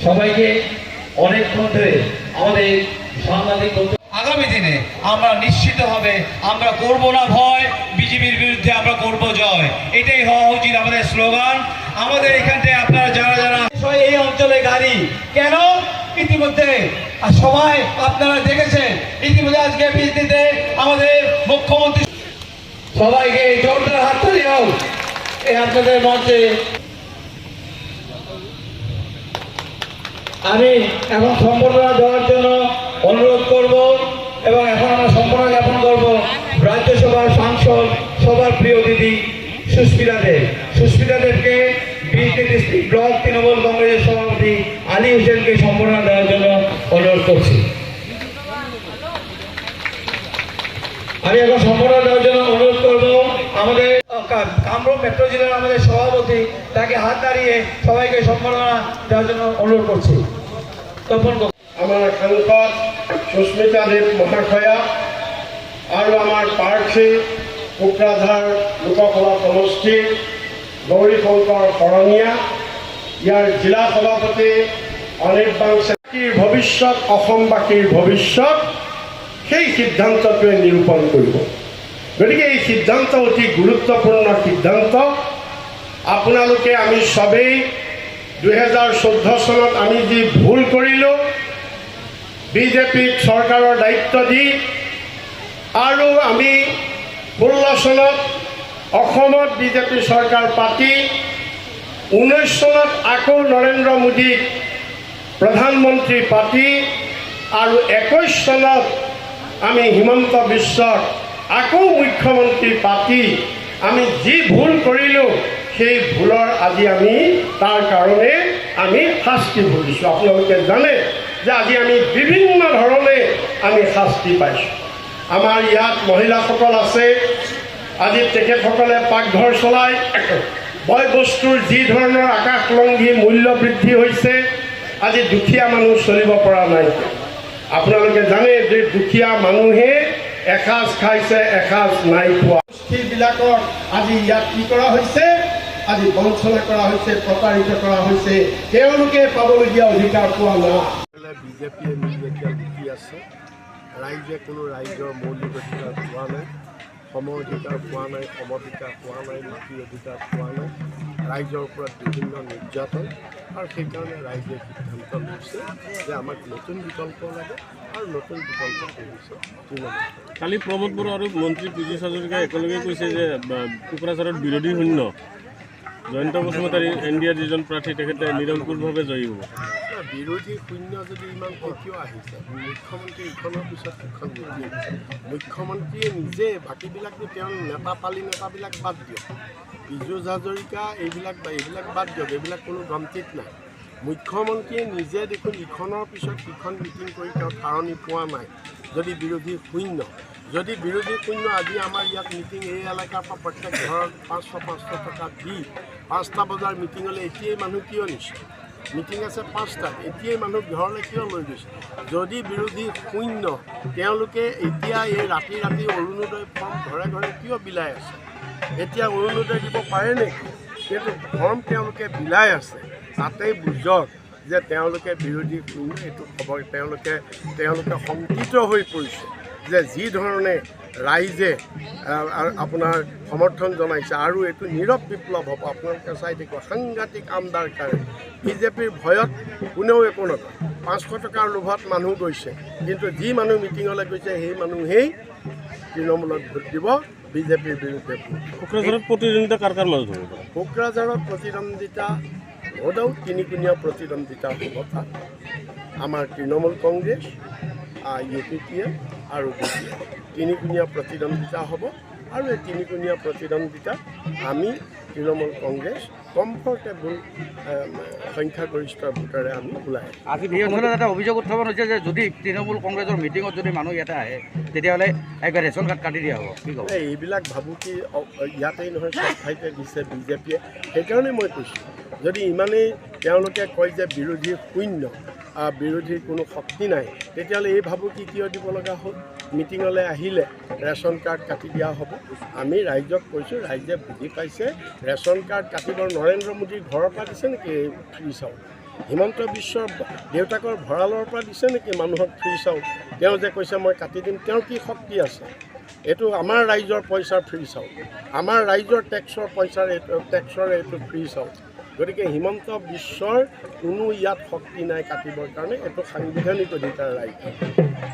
সবাইকে অনেকক্ষণ ধরে আমাদের সাংবাদিক আগামী দিনে আমরা নিশ্চিতভাবে আমরা করব না ভয়, বিজেপির বিরুদ্ধে আমরা করব জয়। এটাই হওয়া উচিত আমাদের স্লোগান। আমাদের এখান থেকে আপনারা যারা যারা এই অঞ্চলে গাড়ি কেন ইতিমধ্যে সবাই আপনারা দেখেছেন, ইতিমধ্যে আজকে বিজেপিতে আমাদের মুখ্যমন্ত্রী সবাইকে জোরদার হাততালি হোক এই আপনাদের মঞ্চে। আমি এখন সম্বর্ধনা দেওয়ার জন্য অনুরোধ করব এবং এখন আমরা সম্বর্ধনা জ্ঞাপন করব রাজ্যসভার সাংসদ সবার প্রিয় দিদি সুস্মিতা দেব। সুস্মিতা দেবকে বিজেপি ডিস্ট্রিক্ট ব্লক তৃণমূল কংগ্রেসের সভাপতি আলী হোসেনকে সম্বর্ধনা দেওয়ার জন্য অনুরোধ করছি। আমি এখন সম্বর্ধনা দেওয়ার জন্য অনুরোধ করব আমাদের কামরূপ মেট্রো জেলার আমাদের সভাপতি, তাকে হাত দাঁড়িয়ে সবাইকে সম্বর্ধনা দেওয়ার জন্য অনুরোধ করছি। আমার সাংসদ সুস্মিতা দেব মহাশয়া আৰু আমাৰ প্ৰাৰ্থী কোকৰাঝাৰ লোকসভা সমষ্টিৰ গৌৰী শংকৰ শৰণীয়া, ইয়াৰ জিলা সভাপতি অনিৰ্বাণ চেত্ৰীৰ ভৱিষ্যত, অসমবাসীৰ ভৱিষ্যত সেই সিদ্ধান্তটোৱে নিৰূপণ কৰিব। গতিকে এই সিদ্ধান্ত অতি গুৰুত্বপূৰ্ণ সিদ্ধান্ত। আপোনালোকে আমি সবেই 2014 চনত আমি যি ভুল কৰিলোঁ, বিজেপিক চৰকাৰৰ দায়িত্ব দি, আৰু আমি 16 চনত অসমত বিজেপি চৰকাৰ পাতি 19 চনত আকৌ নৰেন্দ্ৰ মোদীক প্ৰধানমন্ত্ৰী পাতি আৰু 21 চনত আমি হিমন্ত বিশ্বক আকৌ মুখ্যমন্ত্ৰী পাতি আমি যি ভুল কৰিলোঁ, সেই ভুলৰ আজি আমি তাৰ কাৰণে আমি শাস্তি ভুগিছোঁ। আপোনালোকে জানে যে আজি আমি বিভিন্ন ধৰণে আমি শাস্তি পাইছোঁ। আমাৰ ইয়াত মহিলাসকল আছে, আজি তেখেতসকলে পাকঘৰ চলায়। বয় বস্তুৰ যি ধৰণৰ আকাশলংঘী মূল্য বৃদ্ধি হৈছে, আজি দুখীয়া মানুহ চলিব পৰা নাই। আপোনালোকে জানে যে দুখীয়া মানুহে এসাঁজ খাইছে, এসাঁজ নাই পোৱা। সেইবিলাকৰ আজি ইয়াত কি কৰা হৈছে, আজি বঞ্চনা কৰা হৈছে, প্ৰতাৰিত কৰা হৈছে, তেওঁলোকে পাবলগীয়া অধিকাৰ পোৱা নাই। বিজেপিয়ে এতিয়া জিকি আছে, ৰাইজে কোনো ৰাইজৰ মৌলিক অধিকাৰ পোৱা নাই, সম অধিকাৰ পোৱা নাই, সমধিকাৰ পোৱা নাই, মাটি অধিকাৰ পোৱা নাই। ৰাইজৰ ওপৰত বিভিন্ন নিৰ্যাতন, আৰু সেইকাৰণে ৰাইজে সিদ্ধান্ত লৈছে যে আমাক নতুন বিকল্প লাগে, আৰু নতুন বিকল্প কৰিছে তৃণমূল। কালি প্ৰমোদ বড়ো আৰু মন্ত্ৰী পীযুষ হাজৰিকাই একেলগে কৈছে যে কোকৰাঝাৰত বিৰোধী শূন্য, জয়ন্ত বসুমতাৰী NDAৰ যিজন প্ৰাৰ্থী তেখেতে নিৰংকুশভাৱে জয়ী হ'ব। বিৰোধী শূন্য যদি ইমান কিয় আহিছে? মুখ্যমন্ত্ৰী ইখনৰ পিছত সিখন নিদিয়ে। মুখ্যমন্ত্ৰীয়ে নিজে বাকীবিলাক তেওঁৰ নেতাবিলাক বাদ দিয়ক, পীযুষ হাজৰিকা এইবিলাক বাদ দিয়ক, এইবিলাক কোনো গমতিত নাই। মুখ্যমন্ত্ৰীয়ে নিজে দেখোন ইখনৰ পিছত সিখন মিটিং কৰি তেওঁ ধাৰণি পোৱা নাই। যদি বিৰোধী শূন্য আজি আমাৰ ইয়াত মিটিং এই এলেকাৰ পৰা প্ৰত্যেক ঘৰত 500 টকা দি 5টা বজাৰ মিটিঙলৈ এতিয়াই মানুহ কিয় নিছে? মিটিং আছে 5টাত, এতিয়াই মানুহ ঘৰলৈ কিয় লৈ গৈছে? যদি বিৰোধী শূন্য, তেওঁলোকে এতিয়া এই ৰাতি অৰুণোদয় ফৰ্ম ঘৰে ঘৰে কিয় বিলাই আছে? এতিয়া অৰুণোদয় দিব পাৰে নেকি? কিন্তু ফৰ্ম তেওঁলোকে বিলাই আছে, তাতেই বুজক যে তেওঁলোকে বিৰোধী শূন্য। এইটো খবৰ তেওঁলোকে শংকিত হৈ পৰিছে যে যি ধৰণে ৰাইজে আপোনাৰ সমৰ্থন জনাইছে, আৰু এইটো নীৰৱ বিপ্লৱ হ'ব। আপোনালোকে চাই থাকিব, সাংঘাতিক আমদাৰ কাৰণে বিজেপিৰ ভয়ত কোনেও একো নকয়। 500 টকাৰ লোভত মানুহ গৈছে, কিন্তু যি মানুহ মিটিঙলৈ গৈছে সেই মানুহেই তৃণমূলত ভোট দিব, বিজেপিৰ বিৰুদ্ধে। কোকৰাঝাৰত প্ৰতিদ্বন্দ্বিতা কাৰ মাজত হ'ব? কোকৰাঝাৰত প্ৰতিদ্বন্দ্বিতা সদায় তিনিকোণীয়া প্ৰতিদ্বন্দ্বিতা হ'ব। তাত আমাৰ তৃণমূল কংগ্ৰেছ, UPPF আৰু BJP তিনিকোণীয়া প্ৰতিদ্বন্দ্বিতা হ'ব, আৰু এই তিনিকোণীয়া প্ৰতিদ্বন্দ্বিতাত আমি তৃণমূল কংগ্ৰেছ কমফৰ্টেবল সংখ্যাগৰিষ্ঠ ভোটেৰে আমি ওলাই। আজি বিৰোধীদলে এটা অভিযোগ উত্থাপন হৈছে যে যদি তৃণমূল কংগ্ৰেছৰ মিটিঙত যদি মানুহ ইয়াতে আহে, তেতিয়াহ'লে একবাৰ ৰেচন কাৰ্ড কাটি দিয়া হ'ব। কি ক'ব? এইবিলাক ভাবোঁ কি ইয়াতেই নহয়, চব ঠাইতে দিছে বিজেপিয়ে। সেইকাৰণে মই কৈছোঁ, যদি ইমানেই তেওঁলোকে কয় যে বিৰোধী শূন্য, বিৰোধীৰ কোনো শক্তি নাই তেতিয়াহ'লে এই ভাবুকি কিয় দিব লগা হ'ল মিটিঙলৈ আহিলে ৰেচন কাৰ্ড কাটি দিয়া হ'ব আমি ৰাইজক কৈছোঁ ৰাইজে বুজি পাইছে ৰেচন কাৰ্ড কাটিব নৰেন্দ্ৰ মোদীৰ ঘৰৰ পৰা দিছে নেকি ফ্ৰী চাউল হিমন্ত বিশ্বৰ দেউতাকৰ ভঁৰালৰ পৰা দিছে নেকি মানুহক ফ্ৰী চাউল তেওঁ যে কৈছে মই কাটি দিম তেওঁৰ কি শক্তি আছে এইটো আমাৰ ৰাইজৰ পইচাৰ ফ্ৰী চাউল আমাৰ ৰাইজৰ টেক্সৰ পইচাৰ এইটো ফ্ৰী চাউল গতিকে হিমন্ত বিশ্বৰ কোনো ইয়াত শক্তি নাই কাটিবৰ কাৰণে এইটো সাংবিধানিক অধিকাৰ ৰাইজৰ